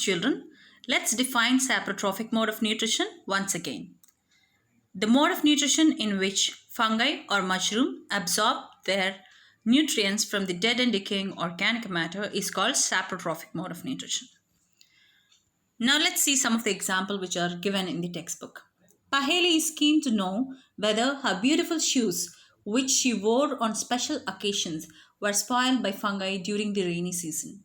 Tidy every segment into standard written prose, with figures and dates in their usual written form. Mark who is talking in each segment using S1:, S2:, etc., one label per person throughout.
S1: children. Let's define saprotrophic mode of nutrition once again. The mode of nutrition in which fungi or mushroom absorb their nutrients from the dead and decaying organic matter is called saprotrophic mode of nutrition. Now let's see some of the examples which are given in the textbook. Paheli is keen to know whether her beautiful shoes, which she wore on special occasions, were spoiled by fungi during the rainy season.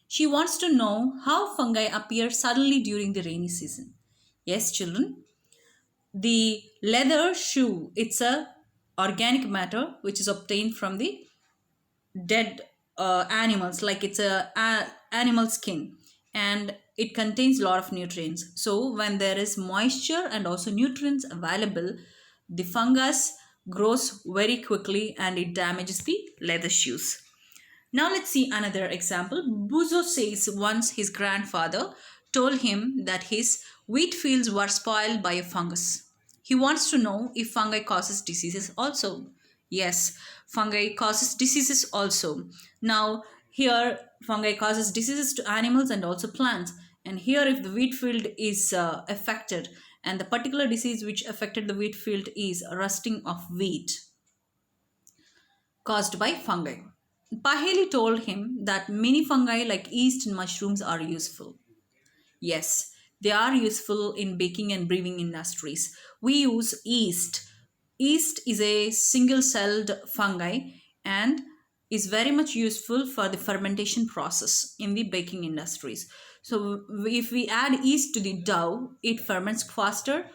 S1: She wants to know how fungi appear suddenly during the rainy season. Yes, children, the leather shoe, it's a organic matter which is obtained from the dead animals, like it's a animal skin, and it contains a lot of nutrients. So when there is moisture and also nutrients available, the fungus grows very quickly and it damages the leather shoes. Now let's see another example. Buzo says once his grandfather told him that his wheat fields were spoiled by a fungus. He wants to know if fungi causes diseases also. Yes, fungi causes diseases also. Now here fungi causes diseases to animals and also plants. And here if the wheat field is affected, and the particular disease which affected the wheat field is rusting of wheat caused by fungi. Paheli told him that many fungi like yeast and mushrooms are useful. Yes, they are useful in baking and brewing industries. We use yeast. Yeast is a single-celled fungi and is very much useful for the fermentation process in the baking industries. So if we add yeast to the dough, it ferments faster.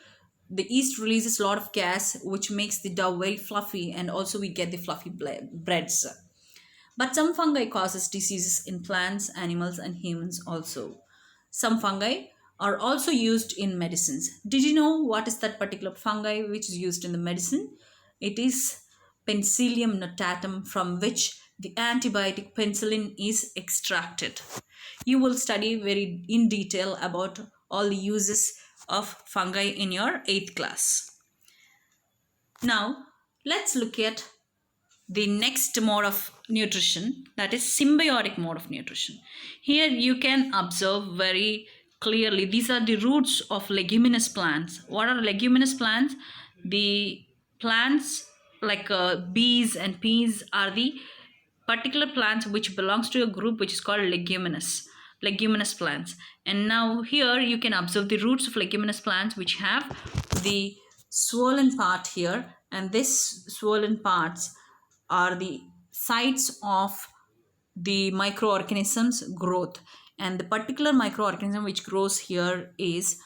S1: The yeast releases a lot of gas which makes the dough very fluffy, and also we get the fluffy breads. But some fungi causes diseases in plants, animals and humans also. Some fungi are also used in medicines. Did you know what is that particular fungi which is used in the medicine? It is Penicillium notatum, from which the antibiotic penicillin is extracted. You will study very in detail about all the uses of fungi in your 8th class. Now let's look at the next mode of nutrition, that is symbiotic mode of nutrition. Here you can observe very clearly, these are the roots of leguminous plants. What are leguminous plants? The plants like bees and peas are the particular plants which belongs to a group which is called leguminous plants. And now here you can observe the roots of leguminous plants which have the swollen part here, and this swollen parts are the sites of the microorganisms growth, and the particular microorganism which grows here is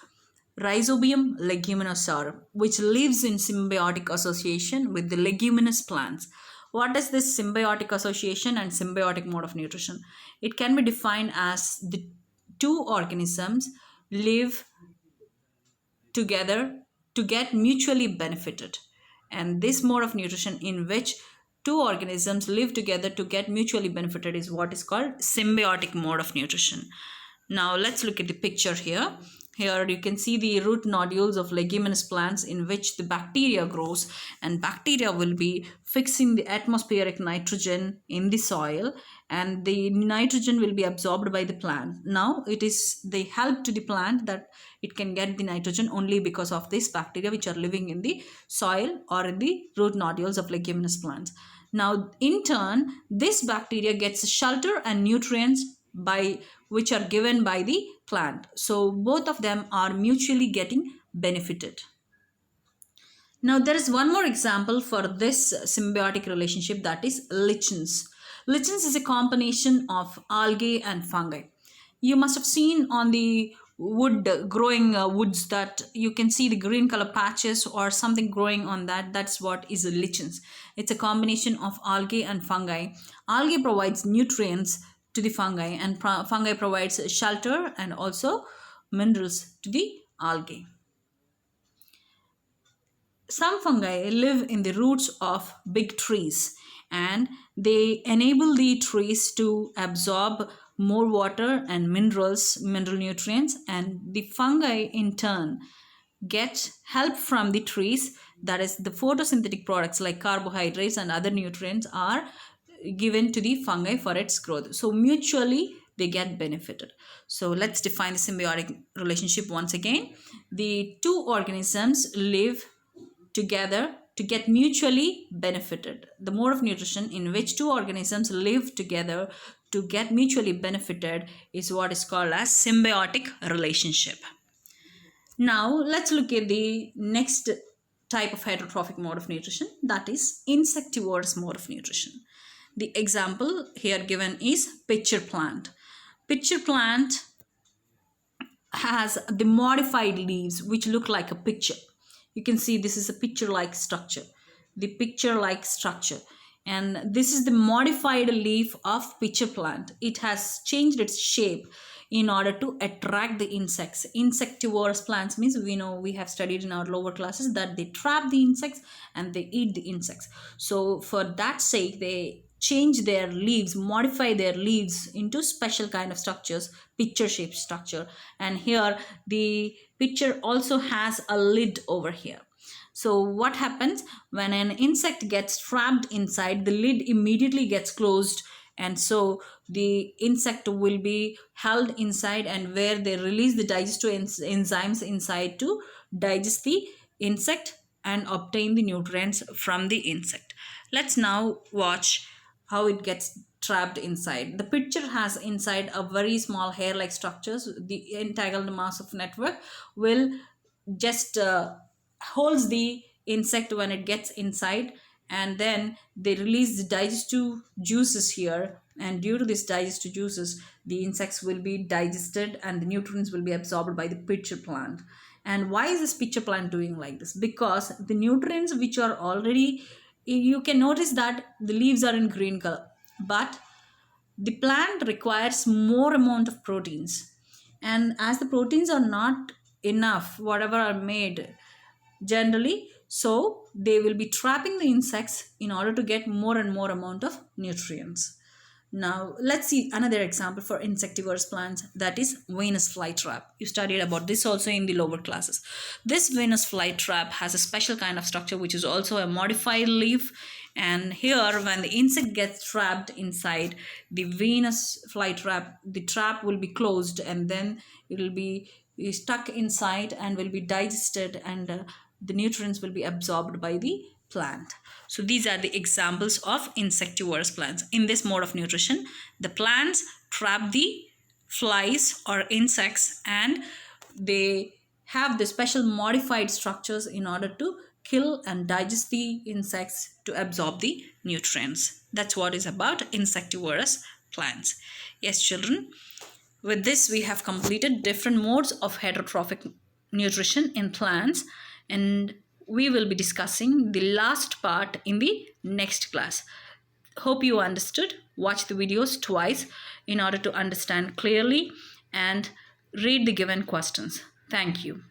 S1: Rhizobium leguminosarum, which lives in symbiotic association with the leguminous plants. What is this symbiotic association and symbiotic mode of nutrition? It can be defined as the two organisms live together to get mutually benefited, and this mode of nutrition in which two organisms live together to get mutually benefited is what is called symbiotic mode of nutrition. Now let's look at the picture here. Here you can see the root nodules of leguminous plants in which the bacteria grows, and bacteria will be fixing the atmospheric nitrogen in the soil, and the nitrogen will be absorbed by the plant. Now they help to the plant that it can get the nitrogen only because of this bacteria which are living in the soil or in the root nodules of leguminous plants. Now in turn, this bacteria gets shelter and nutrients which are given by the plant. So both of them are mutually getting benefited. Now there is one more example for this symbiotic relationship, that is lichens. Lichens is a combination of algae and fungi. You must have seen on the growing woods that you can see the green color patches or something growing on that. That's what is a lichens. It's a combination of algae and fungi. Algae provides nutrients to the fungi, and fungi provides shelter and also minerals to the algae. Some fungi live in the roots of big trees, and they enable the trees to absorb more water and mineral nutrients, and the fungi in turn get help from the trees, that is the photosynthetic products like carbohydrates and other nutrients are given to the fungi for its growth. So mutually they get benefited. So let's define the symbiotic relationship once again. The two organisms live together to get mutually benefited. The mode of nutrition in which two organisms live together to get mutually benefited is what is called as symbiotic relationship. Now let's look at the next type of heterotrophic mode of nutrition, that is insectivorous mode of nutrition. The example here given is pitcher plant. Pitcher plant has the modified leaves which look like a picture. You can see this is a picture-like structure. The picture-like structure. And this is the modified leaf of pitcher plant. It has changed its shape in order to attract the insects. Insectivorous plants means we have studied in our lower classes that they trap the insects and they eat the insects. So for that sake, they change their leaves, modify their leaves into special kind of structures, picture shaped structure. And here the picture also has a lid over here. So what happens when an insect gets trapped inside, the lid immediately gets closed, and so the insect will be held inside, and where they release the digestive enzymes inside to digest the insect and obtain the nutrients from the insect. Let's now watch how it gets trapped inside. The picture has inside a very small hair-like structures. The entangled mass of network will just holds the insect when it gets inside, and then they release the digestive juices here, and due to this digestive juices the insects will be digested and the nutrients will be absorbed by the pitcher plant. And why is this pitcher plant doing like this? Because the nutrients which are already, you can notice that the leaves are in green color, but the plant requires more amount of proteins, and as the proteins are not enough whatever are made generally, so they will be trapping the insects in order to get more and more amount of nutrients. Now let's see another example for insectivorous plants, that is Venus flytrap. You studied about this also in the lower classes. This Venus flytrap has a special kind of structure which is also a modified leaf, and here when the insect gets trapped inside the Venus flytrap, the trap will be closed and then it will be stuck inside and will be digested, and the nutrients will be absorbed by the plant. So these are the examples of insectivorous plants. In this mode of nutrition, the plants trap the flies or insects, and they have the special modified structures in order to kill and digest the insects to absorb the nutrients. That's what is about insectivorous plants. Yes, children, with this we have completed different modes of heterotrophic nutrition in plants, and we will be discussing the last part in the next class. Hope you understood. Watch the videos twice in order to understand clearly and read the given questions. Thank you.